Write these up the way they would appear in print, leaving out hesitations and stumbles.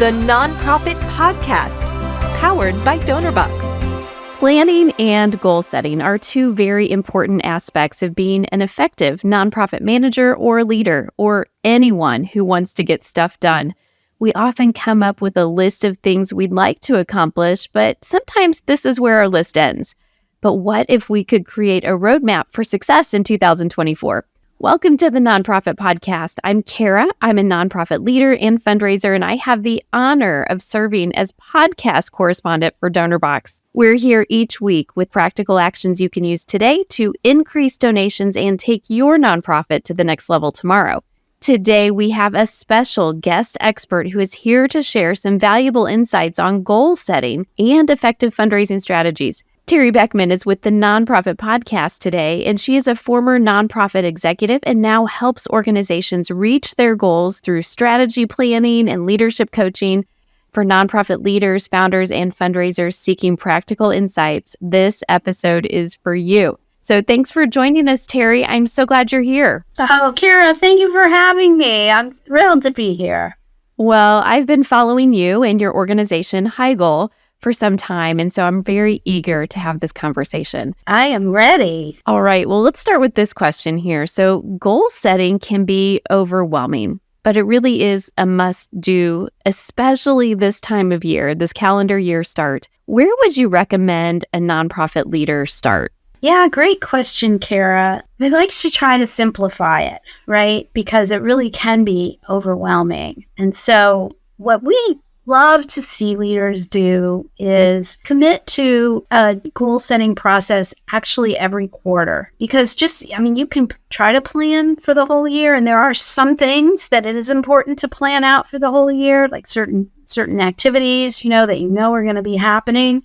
the Nonprofit Podcast, powered by DonorBox. Planning and goal setting are two very important aspects of being an effective nonprofit manager or leader, or anyone who wants to get stuff done. We often come up with a list of things we'd like to accomplish, but sometimes this is where our list ends. But what if we could create a roadmap for success in 2024? Welcome to the Nonprofit Podcast. I'm Cara. I'm a nonprofit leader and fundraiser, and I have the honor of serving as podcast correspondent for DonorBox. We're here each week with practical actions you can use today to increase donations and take your nonprofit to the next level tomorrow. Today, we have a special guest expert who is here to share some valuable insights on goal setting and effective fundraising strategies. Teri Beckman is with the Nonprofit Podcast today, and she is a former nonprofit executive and now helps organizations reach their goals through strategy planning and leadership coaching. For nonprofit leaders, founders, and fundraisers seeking practical insights, this episode is for you. So thanks for joining us, Teri. I'm so glad you're here. Oh, Cara, thank you for having me. I'm thrilled to be here. Well, I've been following you and your organization, Higol, for some time, and so I'm very eager to have this conversation. I am ready. All right, well, let's start with this question here. So goal setting can be overwhelming, but it really is a must-do, especially this time of year, this calendar year start. Where would you recommend a nonprofit leader start? Yeah, great question, Cara. I like to try to simplify it, right? Because it really can be overwhelming. And so what we love to see leaders do is commit to a goal setting process actually every quarter. Because you can try to plan for the whole year, and there are some things that it is important to plan out for the whole year, like certain activities, that are going to be happening.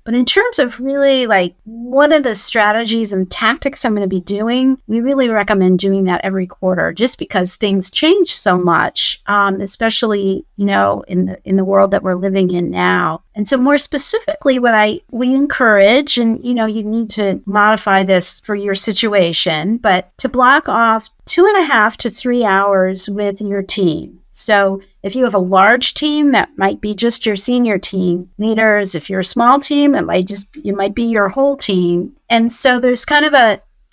But in terms of really what are the strategies and tactics I'm going to be doing, we really recommend doing that every quarter just because things change so much, especially, in the world that we're living in now. And so more specifically, we encourage, and, you need to modify this for your situation, but to block off 2.5 to 3 hours with your team. So if you have a large team, that might be just your senior team leaders. If you're a small team, it might be your whole team. And so there's kind of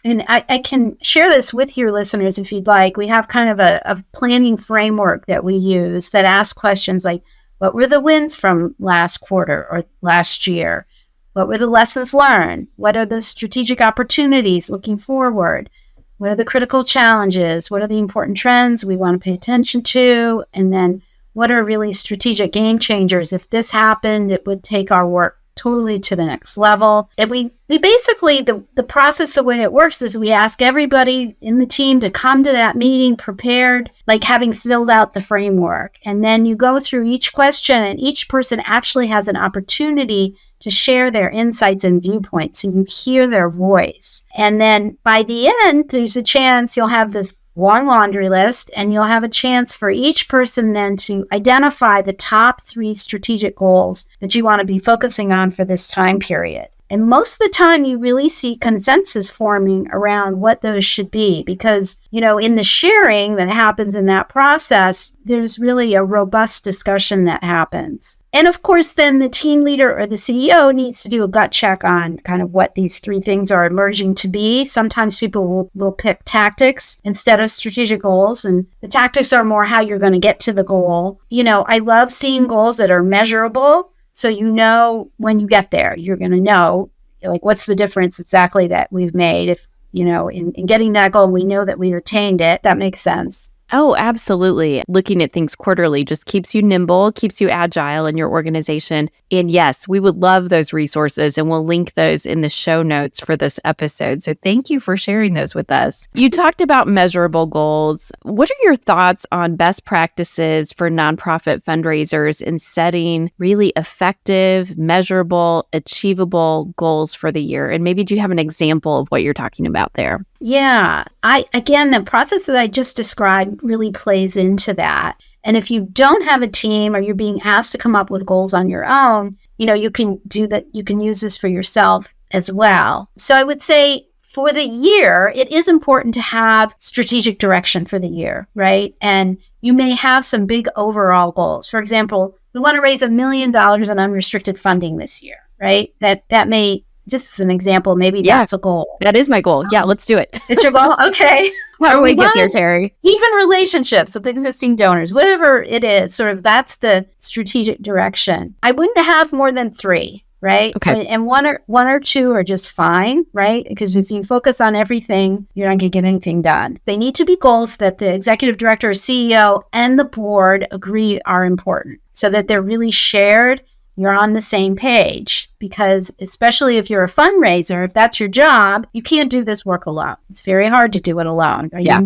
and I can share this with your listeners if you'd like. We have kind of a planning framework that we use that asks questions like, what were the wins from last quarter or last year? What were the lessons learned? What are the strategic opportunities looking forward? What are the critical challenges? What are the important trends we want to pay attention to? And then what are really strategic game changers? If this happened, it would take our work totally to the next level. And we basically, the process, the way it works is we ask everybody in the team to come to that meeting prepared, like having filled out the framework. And then you go through each question, and each person actually has an opportunity to share their insights and viewpoints, and you hear their voice. And then by the end, there's a chance you'll have this long laundry list, and you'll have a chance for each person then to identify the top 3 strategic goals that you want to be focusing on for this time period. And most of the time, you really see consensus forming around what those should be because, in the sharing that happens in that process, there's really a robust discussion that happens. And of course, then the team leader or the CEO needs to do a gut check on kind of what these 3 things are emerging to be. Sometimes people will pick tactics instead of strategic goals, and the tactics are more how you're going to get to the goal. I love seeing goals that are measurable. So when you get there, you're going to know, what's the difference exactly that we've made. If, in getting that goal, we know that we attained it. That makes sense. Oh, absolutely. Looking at things quarterly just keeps you nimble, keeps you agile in your organization. And yes, we would love those resources, and we'll link those in the show notes for this episode. So thank you for sharing those with us. You talked about measurable goals. What are your thoughts on best practices for nonprofit fundraisers in setting really effective, measurable, achievable goals for the year? And maybe do you have an example of what you're talking about there? Yeah, the process that I just described really plays into that. And if you don't have a team or you're being asked to come up with goals on your own, you can do that. You can use this for yourself as well. So I would say for the year, it is important to have strategic direction for the year, right? And you may have some big overall goals. For example, we want to raise $1 million in unrestricted funding this year, right? That may, just as an example, maybe that's a goal. That is my goal. Yeah, let's do it. It's your goal? Okay. How do we get there, Teri? Even relationships with existing donors, whatever it is, sort of that's the strategic direction. I wouldn't have more than 3. Right. Okay. And one or two are just fine. Right. Because if you focus on everything, you're not going to get anything done. They need to be goals that the executive director, CEO, and the board agree are important so that they're really shared. You're on the same page, because especially if you're a fundraiser, if that's your job, you can't do this work alone. It's very hard to do it alone. Right? Yeah.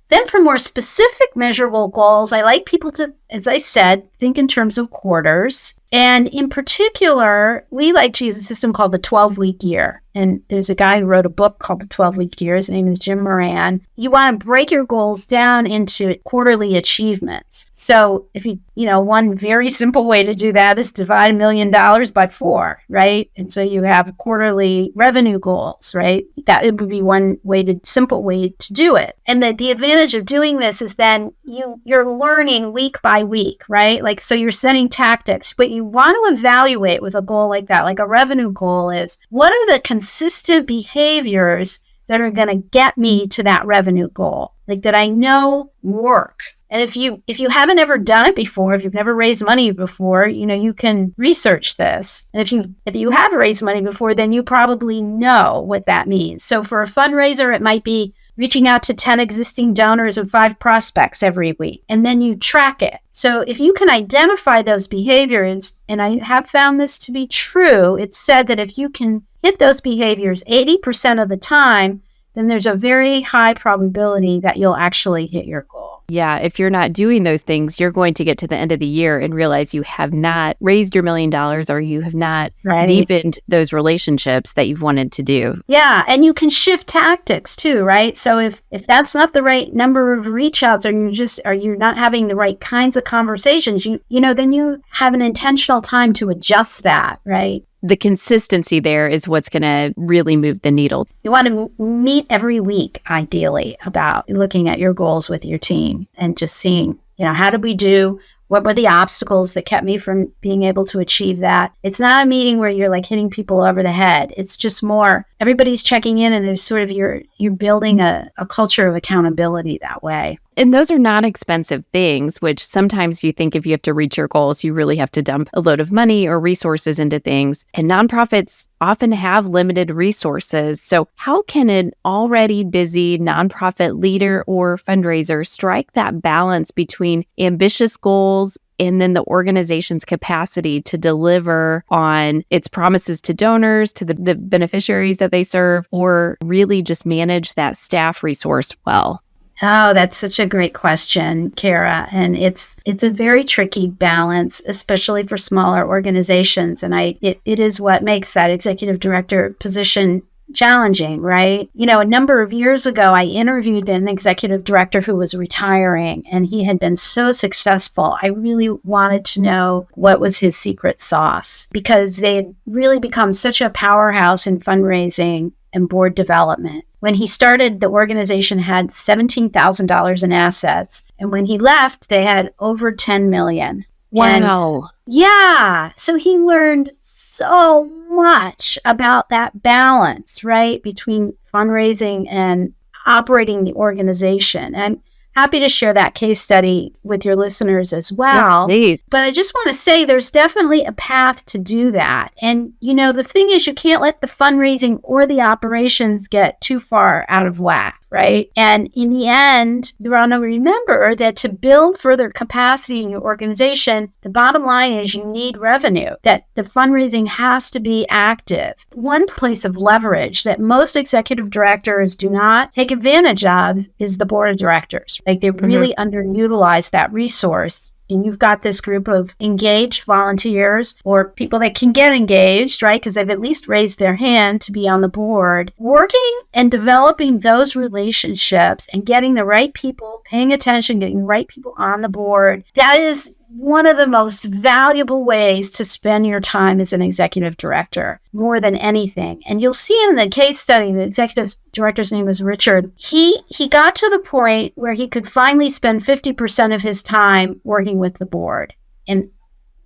Then for more specific measurable goals, I like people to, as I said, think in terms of quarters. And in particular, we like to use a system called the 12-week year. And there's a guy who wrote a book called The 12-Week Year. His name is Jim Moran. You want to break your goals down into quarterly achievements. So if one very simple way to do that is divide $1 million by 4, right? And so you have quarterly revenue goals, right? That it would be one simple way to do it. And the advantage of doing this is then you're learning week by week, right? Like, so you're setting tactics, but you want to evaluate with a goal like that, like a revenue goal is, what are the consistent behaviors that are going to get me to that revenue goal? Like, that I know work. And if you haven't ever done it before, if you've never raised money before, you can research this. And if you have raised money before, then you probably know what that means. So for a fundraiser, it might be reaching out to 10 existing donors and 5 prospects every week, and then you track it. So if you can identify those behaviors, and I have found this to be true, it's said that if you can hit those behaviors 80% of the time, then there's a very high probability that you'll actually hit your goal. Yeah, if you're not doing those things, you're going to get to the end of the year and realize you have not raised your $1 million, or you have not deepened those relationships that you've wanted to do. Yeah, and you can shift tactics too, right? So if that's not the right number of reach outs, or you're not having the right kinds of conversations, then you have an intentional time to adjust that, right? The consistency there is what's going to really move the needle. You want to meet every week, ideally, about looking at your goals with your team and just seeing, how did we do? What were the obstacles that kept me from being able to achieve that? It's not a meeting where you're like hitting people over the head. It's just more, everybody's checking in, and there's sort of you're building a culture of accountability that way. And those are not expensive things, which sometimes you think if you have to reach your goals, you really have to dump a load of money or resources into things. And nonprofits often have limited resources. So how can an already busy nonprofit leader or fundraiser strike that balance between ambitious goals and then the organization's capacity to deliver on its promises to donors, to the beneficiaries that they serve, or really just manage that staff resource well? Oh, that's such a great question, Cara. And it's a very tricky balance, especially for smaller organizations. And it is what makes that executive director position challenging, right? A number of years ago, I interviewed an executive director who was retiring, and he had been so successful. I really wanted to know what was his secret sauce, because they had really become such a powerhouse in fundraising and board development. When he started, the organization had $17,000 in assets. And when he left, they had over $10 million. Wow. Yeah. So he learned so much about that balance, right, between fundraising and operating the organization. And happy to share that case study with your listeners as well. Yes, please. But I just want to say there's definitely a path to do that. And, the thing is, you can't let the fundraising or the operations get too far out of whack, right? And in the end, you want to remember that to build further capacity in your organization, the bottom line is you need revenue, that the fundraising has to be active. One place of leverage that most executive directors do not take advantage of is the board of directors. Like, they really underutilize that resource. And you've got this group of engaged volunteers or people that can get engaged, right? Because they've at least raised their hand to be on the board. Working and developing those relationships and getting the right people, paying attention, getting the right people on the board, that is one of the most valuable ways to spend your time as an executive director, more than anything. And you'll see in the case study, the executive director's name was Richard. He got to the point where he could finally spend 50% of his time working with the board. And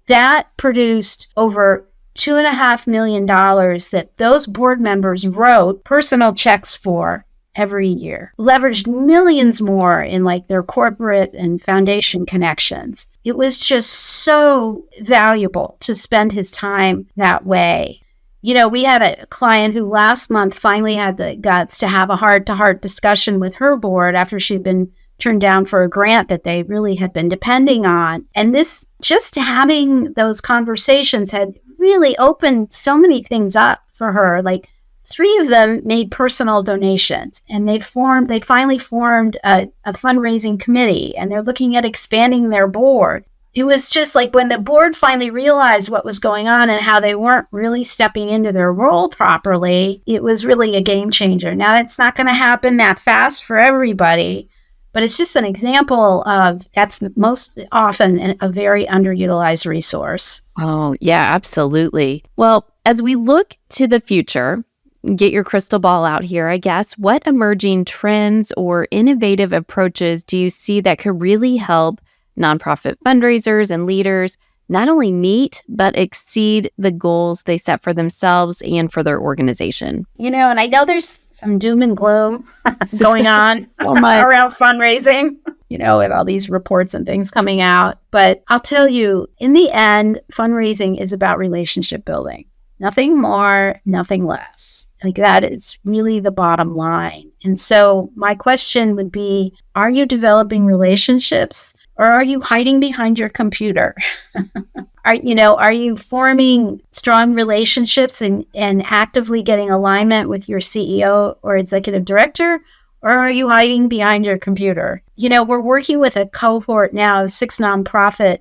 That produced over $2.5 million that those board members wrote personal checks for every year, leveraged millions more in like their corporate and foundation connections. It was just so valuable to spend his time that way. You know, we had a client who last month finally had the guts to have a heart-to-heart discussion with her board after she'd been turned down for a grant that they really had been depending on. And this, just having those conversations had really opened so many things up for her. Like 3 of them made personal donations, and they finally formed a fundraising committee, and they're looking at expanding their board. It was just like when the board finally realized what was going on and how they weren't really stepping into their role properly, it was really a game changer. Now, it's not going to happen that fast for everybody, but it's just an example of that's most often a very underutilized resource. Oh, yeah, absolutely. Well, as we look to the future, get your crystal ball out here, I guess, what emerging trends or innovative approaches do you see that could really help nonprofit fundraisers and leaders not only meet, but exceed the goals they set for themselves and for their organization? You know, and I know there's some doom and gloom going on around fundraising, you know, with all these reports and things coming out. But I'll tell you, in the end, fundraising is about relationship building. Nothing more, nothing less. Like that is really the bottom line. And so my question would be, are you developing relationships? Or are you hiding behind your computer? Are you forming strong relationships and actively getting alignment with your CEO or executive director? Or are you hiding behind your computer? You know, we're working with a cohort now of 6 nonprofit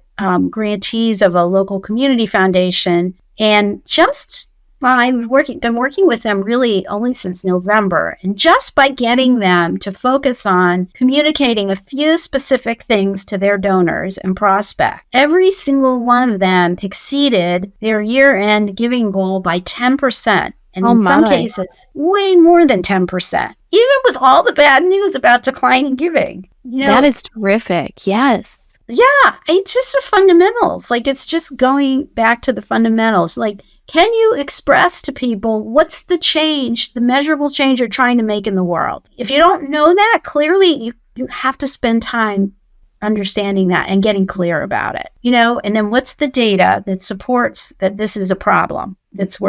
grantees of a local community foundation. And just I've been working with them really only since November. And just by getting them to focus on communicating a few specific things to their donors and prospects, every single one of them exceeded their year-end giving goal by 10%. And in some cases, way more than 10%, even with all the bad news about declining giving. You know, that is terrific. Yes. Yeah. It's just the fundamentals. Like, it's just going back to the fundamentals. Like, can you express to people what's the change, the measurable change you're trying to make in the world? If you don't know that, clearly you have to spend time understanding that and getting clear about it, you know, and then what's the data that supports that this is a problem that's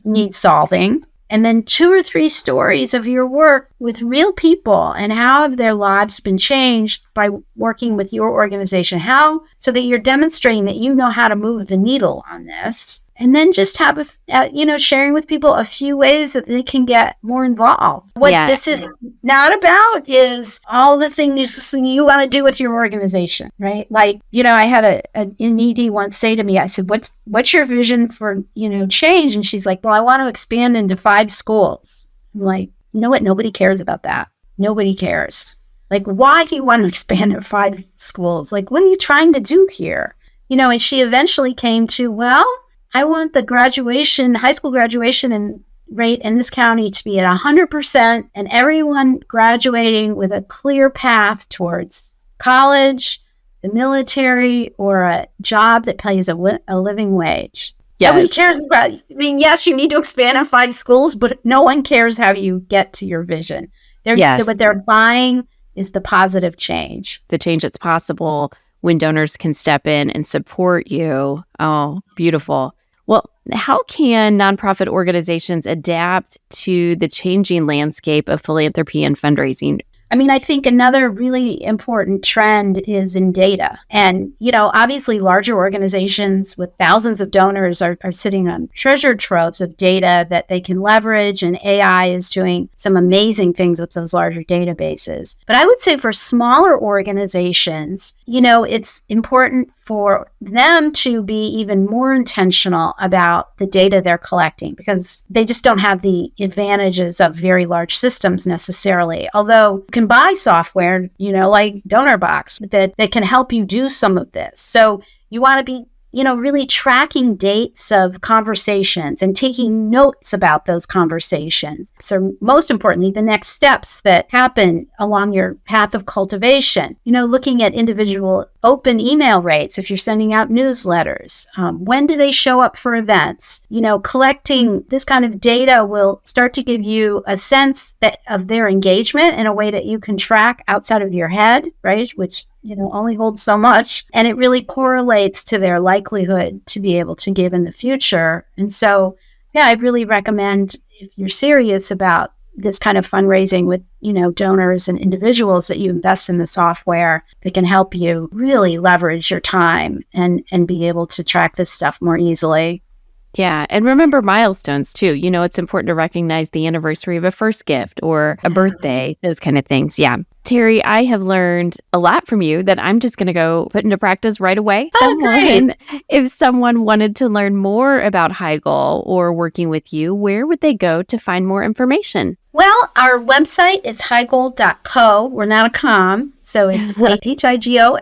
needs solving? And then 2 or 3 stories of your work with real people and how have their lives been changed by working with your organization? How, so that you're demonstrating that you know how to move the needle on this. And then just have, sharing with people a few ways that they can get more involved. What this is not about is all the things you want to do with your organization, right? Like, you know, I had an ED once say to me, I said, what's your vision for, change? And she's like, well, I want to expand into 5 schools. I'm like, you know what? Nobody cares about that. Nobody cares. Like, why do you want to expand to 5 schools? Like, what are you trying to do here? You know, and she eventually came to, well, I want the high school graduation rate in this county to be at 100% and everyone graduating with a clear path towards college, the military, or a job that pays a living wage. Yes. Nobody cares about, yes, you need to expand on 5 schools, but no one cares how you get to your vision. What they're buying is the positive change. The change that's possible when donors can step in and support you. Oh, beautiful. Well, how can nonprofit organizations adapt to the changing landscape of philanthropy and fundraising? I think another really important trend is in data. And, obviously larger organizations with thousands of donors are sitting on treasure troves of data that they can leverage. And AI is doing some amazing things with those larger databases. But I would say for smaller organizations, it's important for them to be even more intentional about the data they're collecting because they just don't have the advantages of very large systems necessarily. Although you can buy software, like DonorBox that can help you do some of this. So you want to be, really tracking dates of conversations and taking notes about those conversations. So most importantly, the next steps that happen along your path of cultivation, looking at individual open email rates if you're sending out newsletters? When do they show up for events? Collecting this kind of data will start to give you a sense of their engagement in a way that you can track outside of your head, right? Which only holds so much. And it really correlates to their likelihood to be able to give in the future. And so, yeah, I really recommend, if you're serious about this kind of fundraising with, donors and individuals, that you invest in the software that can help you really leverage your time and be able to track this stuff more easily. Yeah. And remember milestones too. It's important to recognize the anniversary of a first gift or a birthday, those kind of things. Yeah. Teri, I have learned a lot from you that I'm just going to go put into practice right away. If someone wanted to learn more about Higol or working with you, where would they go to find more information? Well, our website is higol.co. We're not a com, so it's higol.co.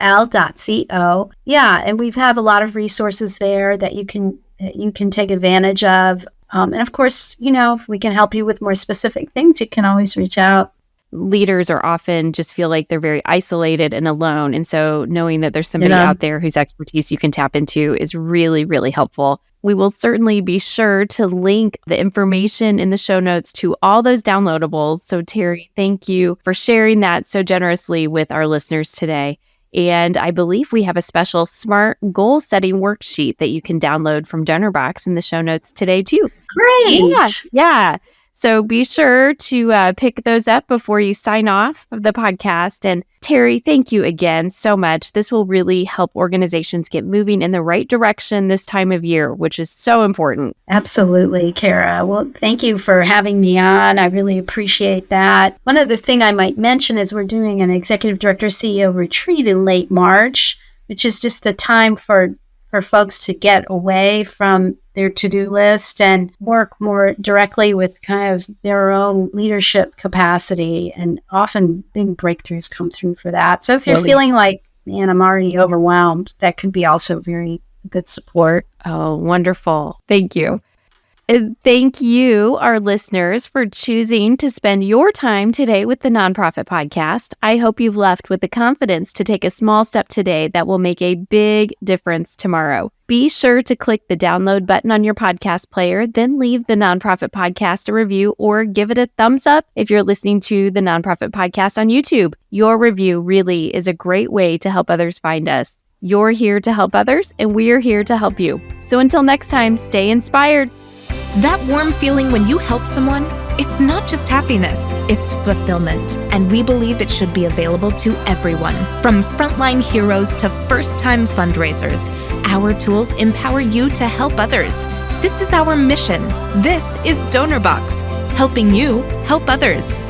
Yeah, and we have a lot of resources there that you can take advantage of. And of course, if we can help you with more specific things, you can always reach out. Leaders are often just feel like they're very isolated and alone. And so knowing that there's somebody out there whose expertise you can tap into is really, really helpful. We will certainly be sure to link the information in the show notes to all those downloadables. So Teri, thank you for sharing that so generously with our listeners today. And I believe we have a special SMART goal setting worksheet that you can download from DonorBox in the show notes today too. Great. Yeah. So be sure to pick those up before you sign off of the podcast. And Teri, thank you again so much. This will really help organizations get moving in the right direction this time of year, which is so important. Absolutely, Cara. Well, thank you for having me on. I really appreciate that. One other thing I might mention is we're doing an Executive Director CEO retreat in late March, which is just a time for folks to get away from their to-do list and work more directly with kind of their own leadership capacity. And often big breakthroughs come through for that. So if you're feeling like, man, I'm already overwhelmed, that could be also very good support. Oh, wonderful. Thank you. And thank you, our listeners, for choosing to spend your time today with the Nonprofit Podcast. I hope you've left with the confidence to take a small step today that will make a big difference tomorrow. Be sure to click the download button on your podcast player, then leave the Nonprofit Podcast a review or give it a thumbs up if you're listening to the Nonprofit Podcast on YouTube. Your review really is a great way to help others find us. You're here to help others, and we're here to help you. So until next time, stay inspired. That warm feeling when you help someone, it's not just happiness, it's fulfillment. And we believe it should be available to everyone, from frontline heroes to first-time fundraisers. Our tools empower you to help others. This is our mission. This is DonorBox, helping you help others.